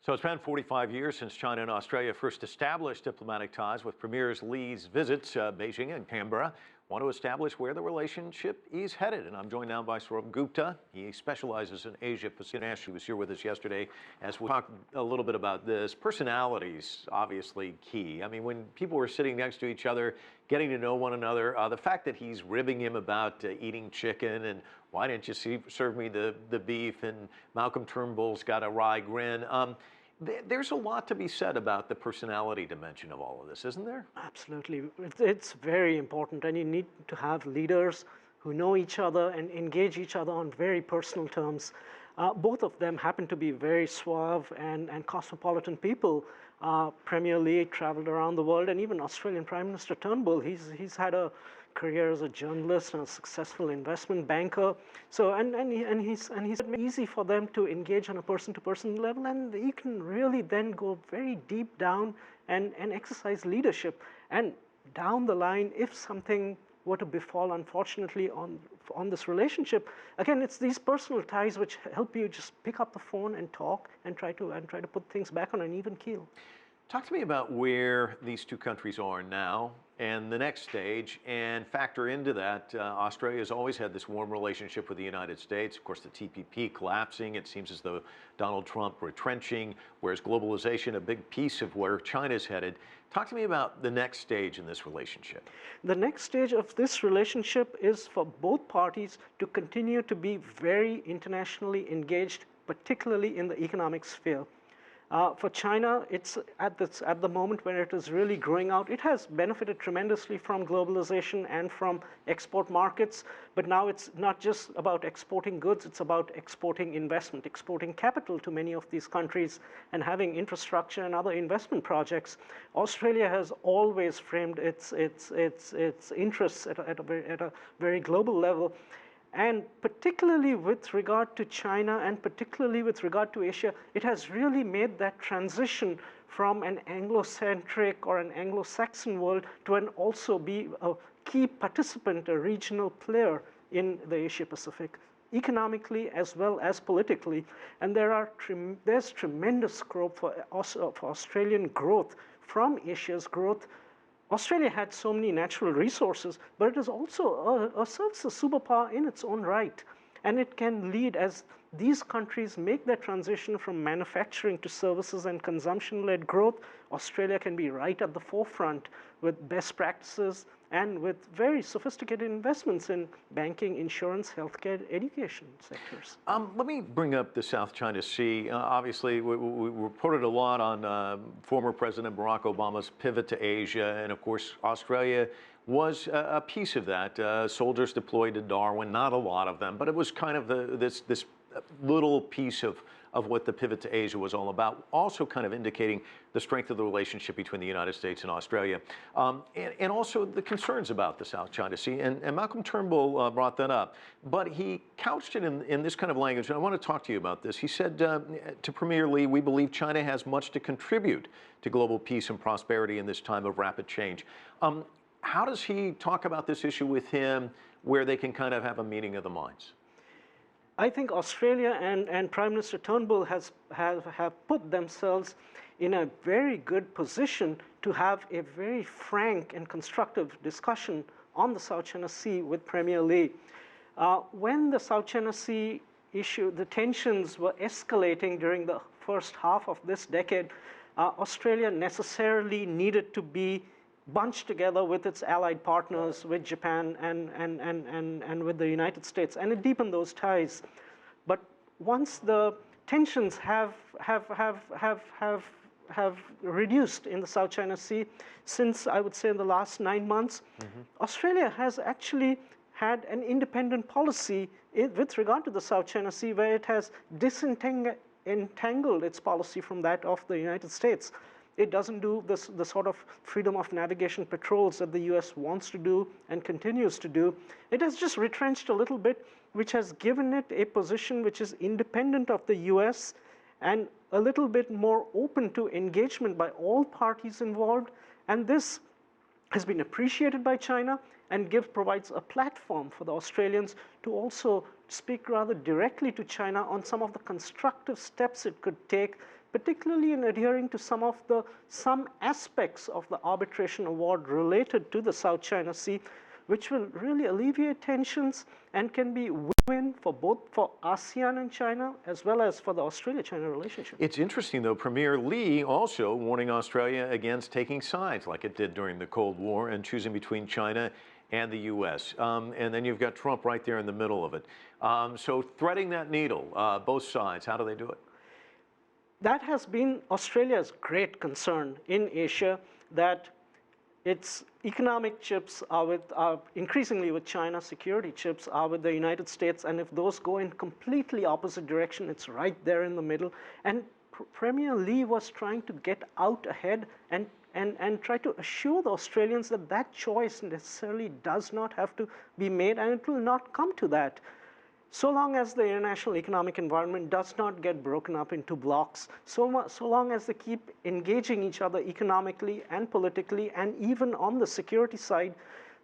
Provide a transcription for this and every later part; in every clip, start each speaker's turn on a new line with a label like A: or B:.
A: So it's been 45 years since China and Australia first established diplomatic ties. With Premiers Li's visits, Beijing and Canberra want to establish where the relationship is headed. And I'm joined now by Sourabh Gupta. He specializes in Asia Pacific. He was here with us yesterday as we talked a little bit about this. Personalities, obviously key. I mean, when people were sitting next to each other, getting to know one another, the fact that he's ribbing him about eating chicken and why didn't you serve me the beef, and Malcolm Turnbull's got a wry grin. There's a lot to be said about the personality dimension of all of this, isn't there?
B: Absolutely. It's very important, and you need to have leaders who know each other and engage each other on very personal terms. Both of them happen to be very suave and cosmopolitan people. Premier Li traveled around the world, and even Australian Prime Minister Turnbull, he's had a career as a journalist and a successful investment banker. So and he's easy for them to engage on a person-to-person level, and you can really then go very deep down and exercise leadership. And down the line, if something were to befall, unfortunately, on this relationship, again, it's these personal ties which help you just pick up the phone and talk and try to put things back on an even keel.
A: Talk to me about where these two countries are now and the next stage, and factor into that. Australia has always had this warm relationship with the United States. Of course, the TPP collapsing, it seems as though Donald Trump retrenching, whereas globalization, a big piece of where China's headed. Talk to me about the next stage in this relationship.
B: The next stage of this relationship is for both parties to continue to be very internationally engaged, particularly in the economic sphere. For China, it's at the moment when it is really growing out. It has benefited tremendously from globalization and from export markets, but now it's not just about exporting goods, it's about exporting investment, exporting capital to many of these countries and having infrastructure and other investment projects. Australia has always framed its interests at a very global level. And particularly with regard to China and particularly with regard to Asia, it has really made that transition from an Anglo-centric or an Anglo-Saxon world to also be a key participant, a regional player in the Asia-Pacific, economically as well as politically. And there's tremendous scope for Australian growth from Asia's growth. Australia had so many natural resources, but it is also serves a superpower in its own right. And it can lead, as these countries make their transition from manufacturing to services and consumption-led growth, Australia can be right at the forefront with best practices and with very sophisticated investments in banking, insurance, healthcare, education sectors.
A: Let me bring up the South China Sea. Obviously, we reported a lot on former President Barack Obama's pivot to Asia, and of course, Australia was a piece of that. Soldiers deployed to Darwin, not a lot of them, but it was kind of this little piece of what the pivot to Asia was all about, also kind of indicating the strength of the relationship between the United States and Australia, and also the concerns about the South China Sea. And Malcolm Turnbull brought that up, but he couched it in this kind of language, and I want to talk to you about this. He said to Premier Li, "We believe China has much to contribute to global peace and prosperity in this time of rapid change." How does he talk about this issue with him where they can kind of have a meeting of the minds?
B: I think Australia and Prime Minister Turnbull have put themselves in a very good position to have a very frank and constructive discussion on the South China Sea with Premier Li. When the South China Sea issue, the tensions were escalating during the first half of this decade, Australia necessarily needed to be bunched together with its allied partners, with Japan and with the United States, and it deepened those ties. But once the tensions have reduced in the South China Sea, since I would say in the last 9 months, Australia has actually had an independent policy with regard to the South China Sea, where it has disentangled its policy from that of the United States. It doesn't do the sort of freedom of navigation patrols that the US wants to do and continues to do. It has just retrenched a little bit, which has given it a position which is independent of the US and a little bit more open to engagement by all parties involved. And this has been appreciated by China and provides a platform for the Australians to also speak rather directly to China on some of the constructive steps it could take particularly in adhering to some aspects of the arbitration award related to the South China Sea, which will really alleviate tensions and can be win-win for both for ASEAN and China as well as for the Australia-China relationship.
A: It's interesting, though, Premier Li also warning Australia against taking sides like it did during the Cold War and choosing between China and the U.S. And then you've got Trump right there in the middle of it. So threading that needle, both sides, how do they do it?
B: That has been Australia's great concern in Asia, that its economic chips are increasingly with China, security chips are with the United States, and if those go in completely opposite direction, it's right there in the middle. And Premier Li was trying to get out ahead and try to assure the Australians that that choice necessarily does not have to be made, and it will not come to that. So long as the international economic environment does not get broken up into blocks, so long as they keep engaging each other economically and politically and even on the security side,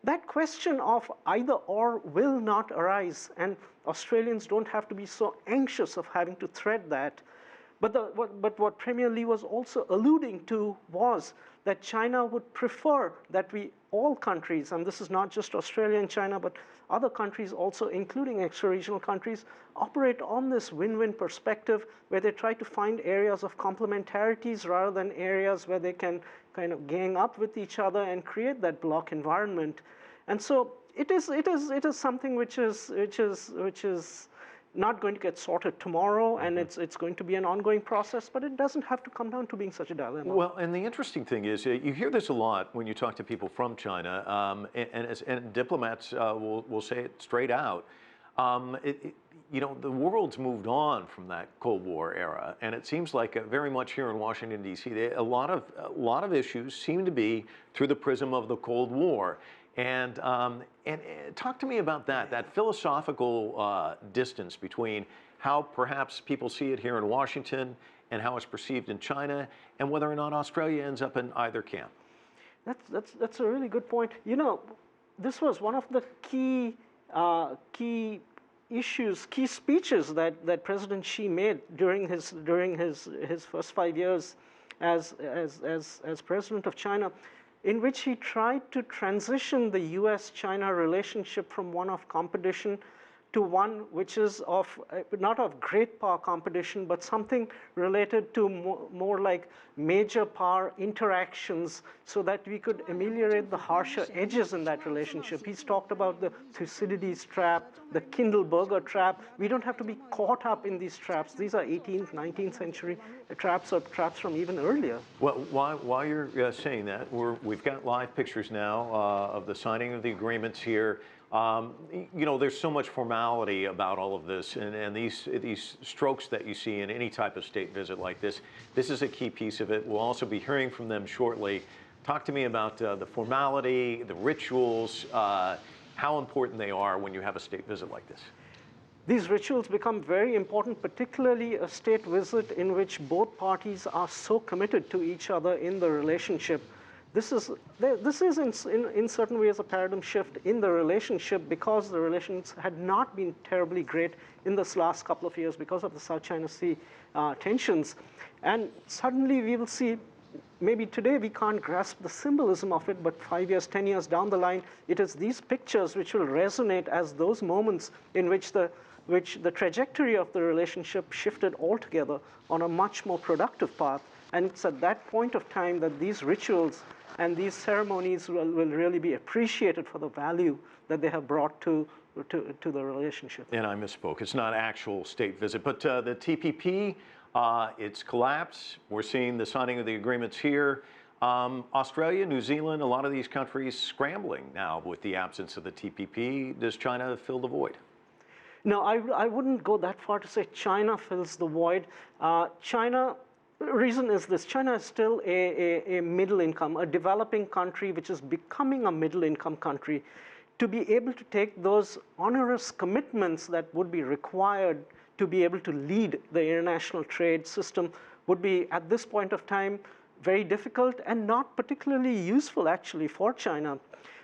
B: that question of either or will not arise, and Australians don't have to be so anxious of having to thread that. But what Premier Li was also alluding to was that China would prefer that all countries, and this is not just Australia and China, but other countries also, including extra-regional countries, operate on this win-win perspective where they try to find areas of complementarities rather than areas where they can kind of gang up with each other and create that block environment. And so it is something which is not going to get sorted tomorrow, and it's going to be an ongoing process, but it doesn't have to come down to being such a dilemma.
A: Well, and the interesting thing is, you hear this a lot when you talk to people from China, and diplomats will say it straight out. You know, the world's moved on from that Cold War era, and it seems like very much here in Washington, D.C., a lot of issues seem to be through the prism of the Cold War. And talk to me about that philosophical distance between how perhaps people see it here in Washington and how it's perceived in China, and whether or not Australia ends up in either camp.
B: That's a really good point. You know, this was one of the key speeches that President Xi made during his first 5 years as president of China, in which he tried to transition the US-China relationship from one of competition to one which is not of great power competition, but something related to more like major power interactions, so that we could ameliorate the harsher edges in that relationship. He's talked about the Thucydides trap, the Kindleberger trap. We don't have to be caught up in these traps. These are 18th, 19th century traps, or traps from even earlier.
A: Well, while you're saying that, we've got live pictures now of the signing of the agreements here. You know, there's so much formality about all of this, and these strokes that you see in any type of state visit like this. This is a key piece of it. We'll also be hearing from them shortly. Talk to me about the formality, the rituals, how important they are when you have a state visit like this.
B: These rituals become very important, particularly a state visit in which both parties are so committed to each other in the relationship. This is in certain ways a paradigm shift in the relationship, because the relations had not been terribly great in this last couple of years because of the South China Sea tensions. And suddenly we will see, maybe today we can't grasp the symbolism of it, but 5 years, 10 years down the line, it is these pictures which will resonate as those moments in which the trajectory of the relationship shifted altogether on a much more productive path. And it's at that point of time that these rituals and these ceremonies will really be appreciated for the value that they have brought to the relationship.
A: And I misspoke. It's not actual state visit, but the TPP, it's collapsed. We're seeing the signing of the agreements here. Australia, New Zealand, a lot of these countries scrambling now with the absence of the TPP. Does China fill the void?
B: No, I wouldn't go that far to say China fills the void. The reason is this: China is still a middle income, a developing country which is becoming a middle income country. To be able to take those onerous commitments that would be required to be able to lead the international trade system would be, at this point of time, very difficult and not particularly useful actually for China.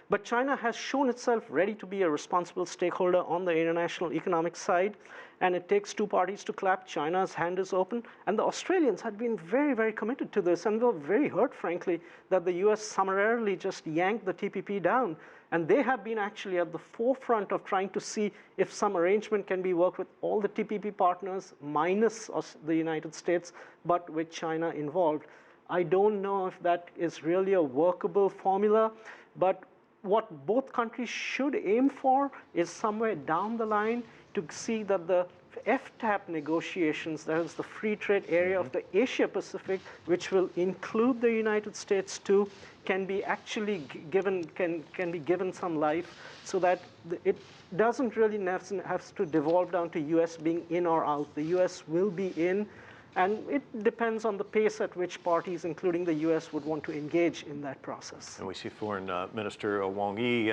B: But China has shown itself ready to be a responsible stakeholder on the international economic side, and it takes two parties to clap. China's hand is open, and the Australians had been very, very committed to this, and were very hurt, frankly, that the US summarily just yanked the TPP down. And they have been actually at the forefront of trying to see if some arrangement can be worked with all the TPP partners, minus the United States, but with China involved. I don't know if that is really a workable formula, but what both countries should aim for is somewhere down the line to see that the FTAP negotiations, that is the free trade area of the Asia Pacific, which will include the United States too, can be actually given, can be given some life, so that it doesn't really have to devolve down to US being in or out. The US will be in, and it depends on the pace at which parties, including the US, would want to engage in that process.
A: And we see Foreign Minister Wang Yi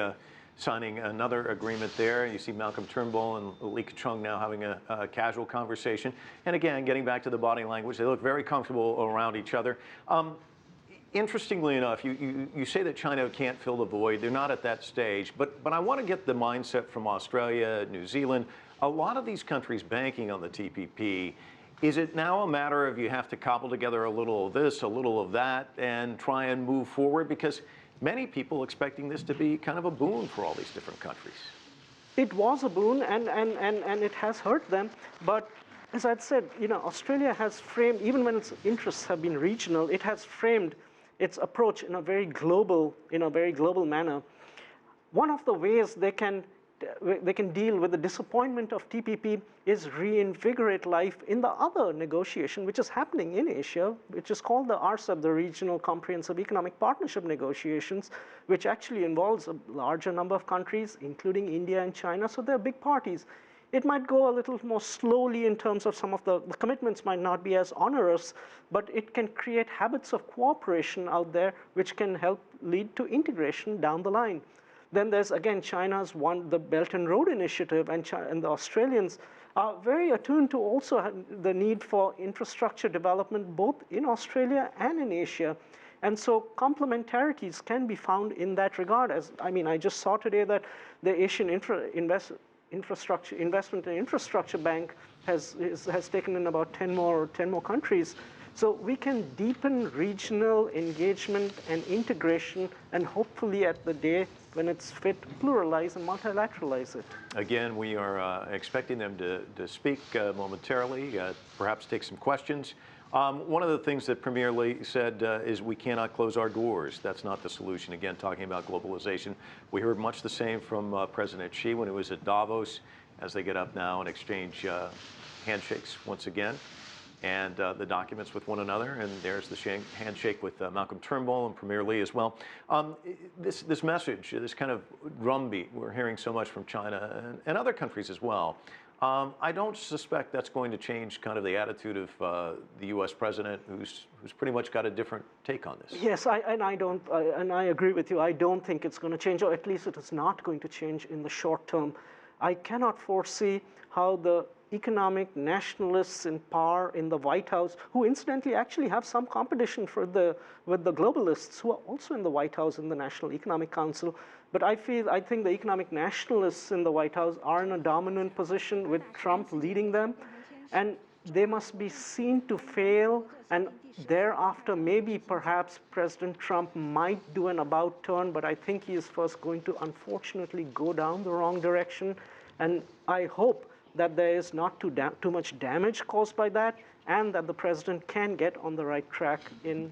A: signing another agreement there. You see Malcolm Turnbull and Li Keqiang now having a casual conversation. And again, getting back to the body language, they look very comfortable around each other. Interestingly enough, you say that China can't fill the void. They're not at that stage. But I want to get the mindset from Australia, New Zealand, a lot of these countries banking on the TPP. Is it now a matter of you have to cobble together a little of this, a little of that, and try and move forward? Because many people expecting this to be kind of a boon for all these different countries.
B: It was a boon, and it has hurt them. But as I'd said, Australia has framed, even when its interests have been regional, it has framed its approach in a very global manner. One of the ways they can deal with the disappointment of TPP is reinvigorate life in the other negotiation, which is happening in Asia, which is called the RCEP, the Regional Comprehensive Economic Partnership negotiations, which actually involves a larger number of countries, including India and China, so they're big parties. It might go a little more slowly in terms of some of the commitments might not be as onerous, but it can create habits of cooperation out there, which can help lead to integration down the line. Then there's, again, China's the Belt and Road Initiative, and the Australians are very attuned to also the need for infrastructure development, both in Australia and in Asia. And so complementarities can be found in that regard. I just saw today that the Asian Investment and Infrastructure Bank has taken in about 10 more countries. So we can deepen regional engagement and integration, and hopefully at the day when it's fit, pluralize and multilateralize it.
A: Again, we are expecting them to speak momentarily, perhaps take some questions. One of the things that Premier Li said is we cannot close our doors. That's not the solution. Again, talking about globalization. We heard much the same from President Xi when he was at Davos, as they get up now and exchange handshakes once again, and the documents with one another. And there's the handshake with Malcolm Turnbull and Premier Li as well. This message, this kind of drumbeat, we're hearing so much from China and other countries as well. I don't suspect that's going to change kind of the attitude of the U.S. president, who's pretty much got a different take on this.
B: Yes, I agree with you. I don't think it's going to change, or at least it is not going to change in the short term. I cannot foresee how the economic nationalists in power in the White House, who incidentally actually have some competition with the globalists who are also in the White House in the National Economic Council. But I think the economic nationalists in the White House are in a dominant position with Trump leading them, and they must be seen to fail, and thereafter maybe perhaps President Trump might do an about turn, but I think he is first going to unfortunately go down the wrong direction, and I hope that there is not too much damage caused by that, and that the president can get on the right track in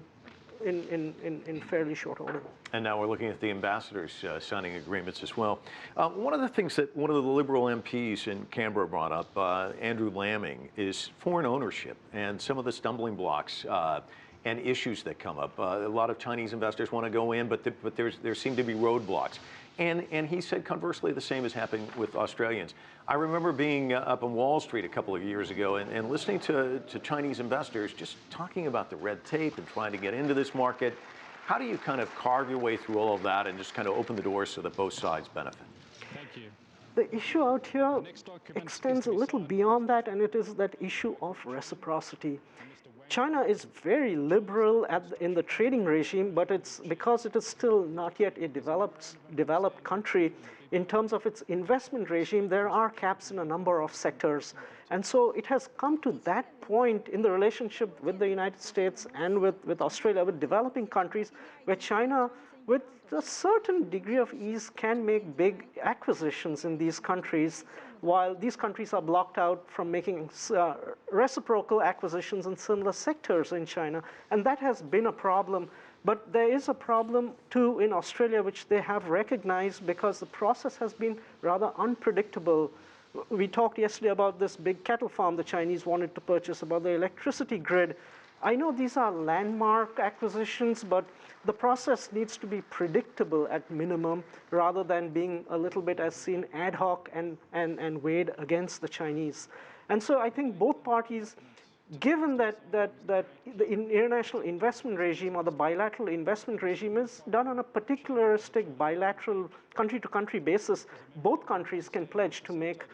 B: fairly short order.
A: And now we're looking at the ambassadors signing agreements as well. One of the things that one of the Liberal MPs in Canberra brought up, Andrew Laming, is foreign ownership and some of the stumbling blocks and issues that come up. A lot of Chinese investors want to go in, but there seem to be roadblocks. And he said conversely the same is happening with Australians. I remember being up on Wall Street a couple of years ago and listening to Chinese investors just talking about the red tape and trying to get into this market. How do you kind of carve your way through all of that and just kind of open the doors so that both sides benefit?
B: Thank you. The issue out here extends a little beyond that, and it is that issue of reciprocity. China is very liberal in the trading regime, but it's because it is still not yet a developed country. In terms of its investment regime, there are caps in a number of sectors. And so it has come to that point in the relationship with the United States and with Australia, with developing countries, where China, with a certain degree of ease, can make big acquisitions in these countries, while these countries are blocked out from making reciprocal acquisitions in similar sectors in China. And that has been a problem. But there is a problem, too, in Australia, which they have recognized because the process has been rather unpredictable. We talked yesterday about this big cattle farm the Chinese wanted to purchase, about the electricity grid. I know these are landmark acquisitions, but the process needs to be predictable at minimum, rather than being a little bit, as seen, ad hoc and weighed against the Chinese. And so I think both parties, given that the international investment regime or the bilateral investment regime is done on a particularistic bilateral country-to-country basis, both countries can pledge to make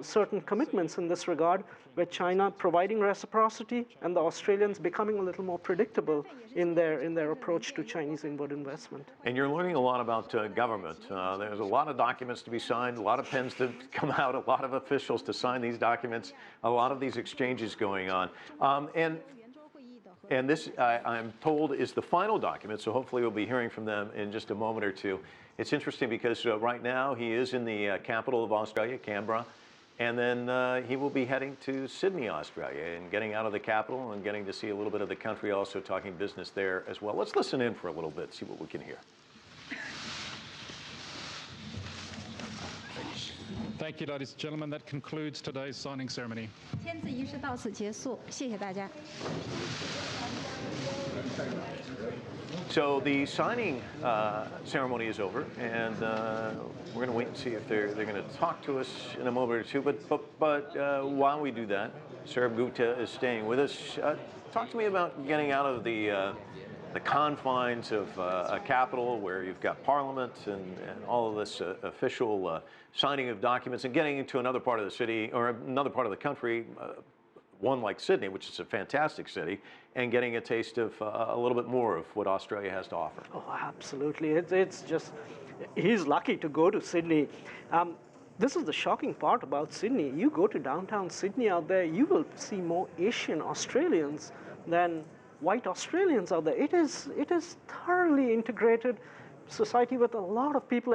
B: certain commitments in this regard, with China providing reciprocity and the Australians becoming a little more predictable in their approach to Chinese inward investment.
A: And you're learning a lot about government. There's a lot of documents to be signed, a lot of pens to come out, a lot of officials to sign these documents, a lot of these exchanges going on. And this, I'm told, is the final document, so hopefully we'll be hearing from them in just a moment or two. It's interesting because right now he is in the capital of Australia, Canberra, and then he will be heading to Sydney, Australia, and getting out of the capital and getting to see a little bit of the country, also talking business there as well. Let's listen in for a little bit, see what we can hear.
C: Thank you, ladies and gentlemen. That concludes today's signing ceremony.
D: 签字仪式到此结束，谢谢大家。
A: So the signing ceremony is over, and we're going to wait and see if they're going to talk to us in a moment or two. But while we do that, Sourabh Gupta is staying with us. Talk to me about getting out of the confines of a capital where you've got parliament and all of this official signing of documents, and getting into another part of the city or another part of the country, one like Sydney, which is a fantastic city, and getting a taste of a little bit more of what Australia has to offer.
B: Oh, absolutely. It's just, he's lucky to go to Sydney. This is the shocking part about Sydney. You go to downtown Sydney out there, you will see more Asian Australians than white Australians out there. It is thoroughly integrated society with a lot of people.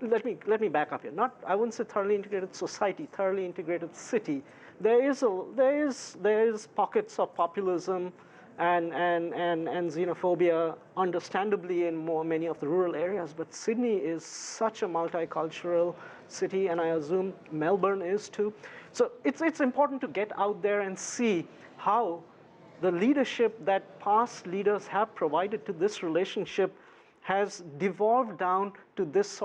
B: Let me back up here. I wouldn't say thoroughly integrated society, thoroughly integrated city. There is pockets of populism and xenophobia, understandably, in many of the rural areas. But Sydney is such a multicultural city, and I assume Melbourne is too. So it's important to get out there and see how the leadership that past leaders have provided to this relationship has devolved down to this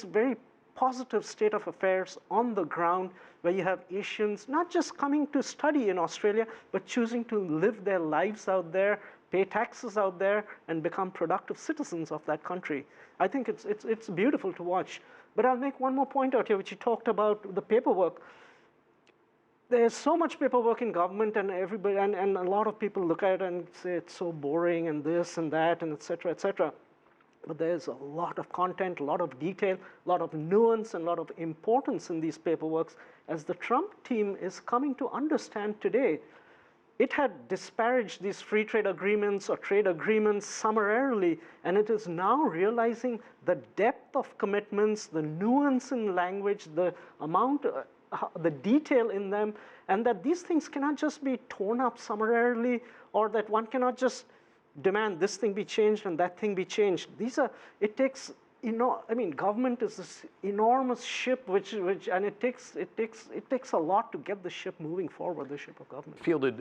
B: very positive state of affairs on the ground, where you have Asians not just coming to study in Australia, but choosing to live their lives out there, pay taxes out there, and become productive citizens of that country. I think it's beautiful to watch. But I'll make one more point out here, which you talked about, the paperwork. There's so much paperwork in government, and everybody, and a lot of people look at it and say it's so boring, and this and that, and et cetera, et cetera. But there's a lot of content, a lot of detail, a lot of nuance, and a lot of importance in these paperworks, as the Trump team is coming to understand today. It had disparaged these free trade agreements or trade agreements summarily, and it is now realizing the depth of commitments, the nuance in language, the amount, the detail in them, and that these things cannot just be torn up summarily, or that one cannot just demand this thing be changed and that thing be changed. It takes, government is this enormous ship, and it takes a lot to get the ship moving forward, the ship of government.
A: Fielded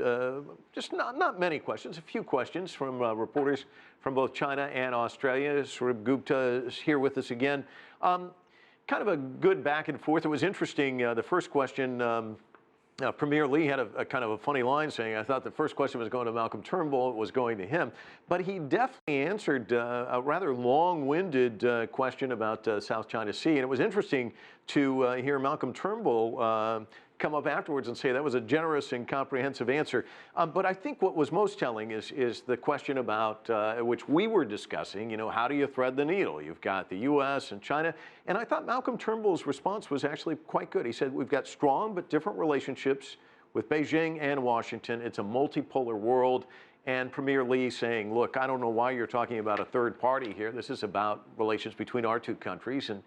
A: just not many questions, a few questions from reporters from both China and Australia. Sourabh Gupta is here with us again. Kind of a good back and forth. It was interesting, the first question, Premier Li had a kind of a funny line saying, I thought the first question was going to Malcolm Turnbull, it was going to him. But he definitely answered a rather long-winded question about South China Sea. And it was interesting to hear Malcolm Turnbull come up afterwards and say that was a generous and comprehensive answer. But I think what was most telling is the question about, which we were discussing, how do you thread the needle? You've got the U.S. and China. And I thought Malcolm Turnbull's response was actually quite good. He said, we've got strong but different relationships with Beijing and Washington. It's a multipolar world. And Premier Li saying, look, I don't know why you're talking about a third party here. This is about relations between our two countries. And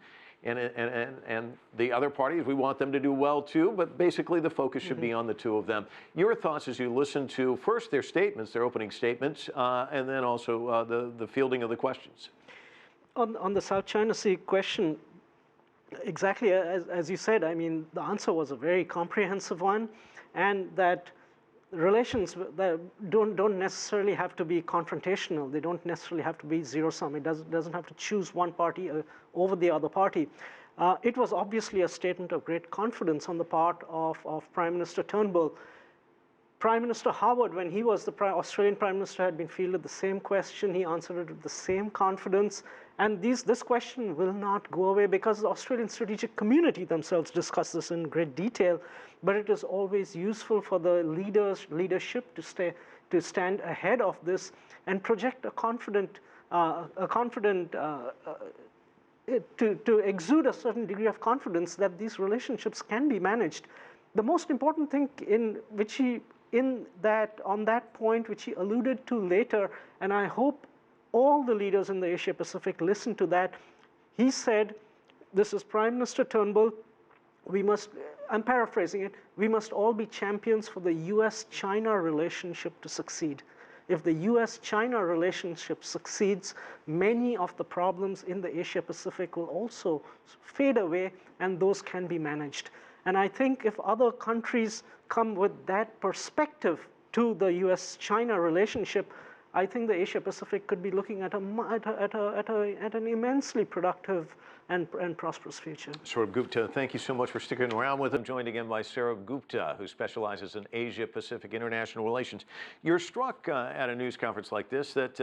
A: the other parties, we want them to do well too, but basically the focus should be on the two of them. Your thoughts as you listen to first their statements, their opening statements, and then also the fielding of the questions.
B: On the South China Sea question, exactly as you said, I mean, the answer was a very comprehensive one, and that relations that don't necessarily have to be confrontational. They don't necessarily have to be zero-sum. It doesn't have to choose one party over the other party. It was obviously a statement of great confidence on the part of Prime Minister Turnbull. Prime Minister Howard, when he was the Australian Prime Minister, had been fielded the same question. He answered it with the same confidence. And this question will not go away because the Australian strategic community themselves discuss this in great detail. But it is always useful for the leadership to stand ahead of this and project to exude a certain degree of confidence that these relationships can be managed. The most important thing on that point, which he alluded to later, and I hope all the leaders in the Asia Pacific listen to that. He said, this is Prime Minister Turnbull, I'm paraphrasing it, we must all be champions for the US-China relationship to succeed. If the US-China relationship succeeds, many of the problems in the Asia Pacific will also fade away, and those can be managed. And I think if other countries come with that perspective to the US-China relationship, I think the Asia Pacific could be looking at an immensely productive and prosperous future.
A: Sourabh Gupta, thank you so much for sticking around with him. Joined again by Sourabh Gupta, who specializes in Asia Pacific international relations. You're struck at a news conference like this that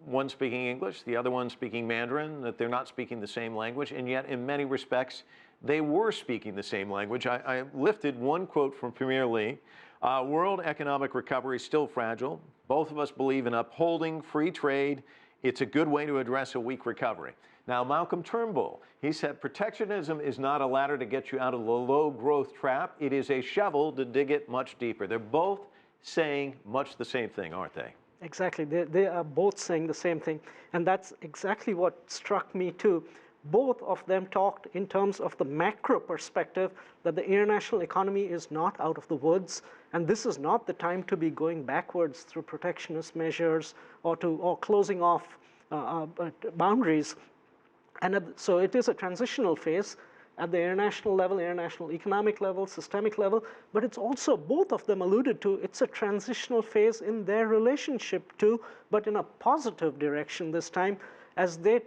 A: one speaking English, the other one speaking Mandarin, that they're not speaking the same language, and yet in many respects they were speaking the same language. I lifted one quote from Premier Li. World economic recovery is still fragile. Both of us believe in upholding free trade. It's a good way to address a weak recovery. Now, Malcolm Turnbull, he said protectionism is not a ladder to get you out of the low growth trap. It is a shovel to dig it much deeper. They're both saying much the same thing, aren't they?
B: Exactly. They are both saying the same thing. And that's exactly what struck me too. Both of them talked in terms of the macro perspective that the international economy is not out of the woods, and this is not the time to be going backwards through protectionist measures or closing off boundaries. And so it is a transitional phase at the international level, international economic level, systemic level, but it's also, both of them alluded to, it's a transitional phase in their relationship too, but in a positive direction this time, as they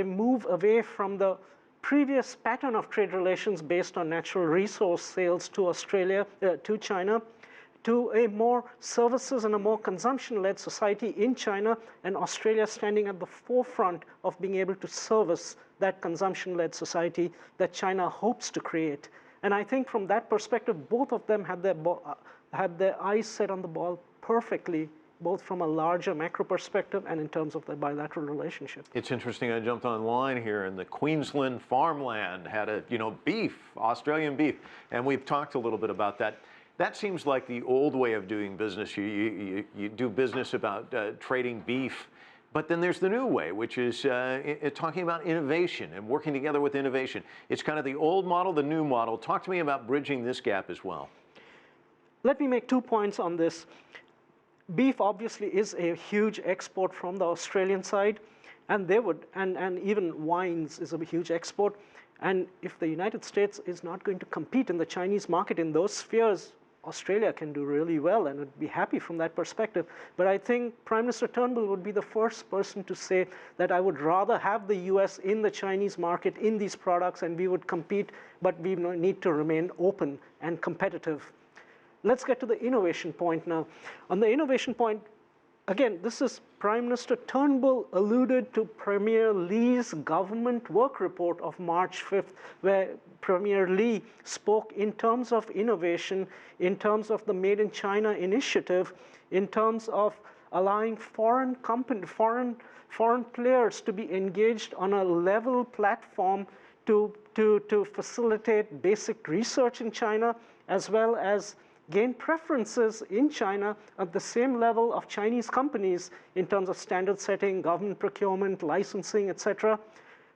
B: move away from the previous pattern of trade relations based on natural resource sales to Australia, to China, to a more services and a more consumption-led society in China, and Australia standing at the forefront of being able to service that consumption-led society that China hopes to create. And I think from that perspective, both of them had their eyes set on the ball perfectly, both from a larger macro perspective and in terms of the bilateral relationship.
A: It's interesting, I jumped online here, and the Queensland farmland had beef, Australian beef, and we've talked a little bit about that. That seems like the old way of doing business. You do business about trading beef, but then there's the new way, which is talking about innovation and working together with innovation. It's kind of the old model, the new model. Talk to me about bridging this gap as well.
B: Let me make 2 points on this. Beef obviously is a huge export from the Australian side, and and even wines is a huge export. And if the United States is not going to compete in the Chinese market in those spheres, Australia can do really well and would be happy from that perspective. But I think Prime Minister Turnbull would be the first person to say that I would rather have the US in the Chinese market in these products, and we would compete, but we need to remain open and competitive. Let's get to the innovation point now. On the innovation point, again, this is Prime Minister Turnbull alluded to Premier Li's government work report of March 5th, where Premier Li spoke in terms of innovation, in terms of the Made in China initiative, in terms of allowing foreign players to be engaged on a level platform to facilitate basic research in China, as well as gain preferences in China at the same level of Chinese companies in terms of standard setting, government procurement, licensing, etc.,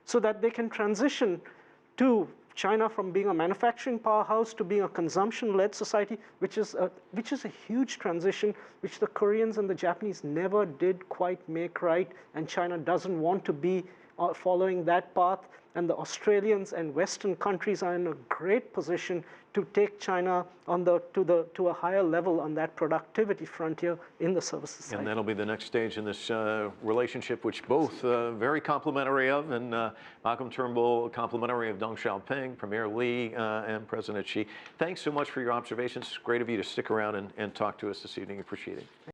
B: so that they can transition to China from being a manufacturing powerhouse to being a consumption-led society, which is a huge transition, which the Koreans and the Japanese never did quite make right, and China doesn't want to be following that path. And the Australians and Western countries are in a great position to take China to a higher level on that productivity frontier in the services side.
A: And that'll be the next stage in this relationship, which both very complimentary of, and Malcolm Turnbull complimentary of Deng Xiaoping, Premier Li, and President Xi. Thanks so much for your observations. It's great of you to stick around and talk to us this evening. Appreciate it.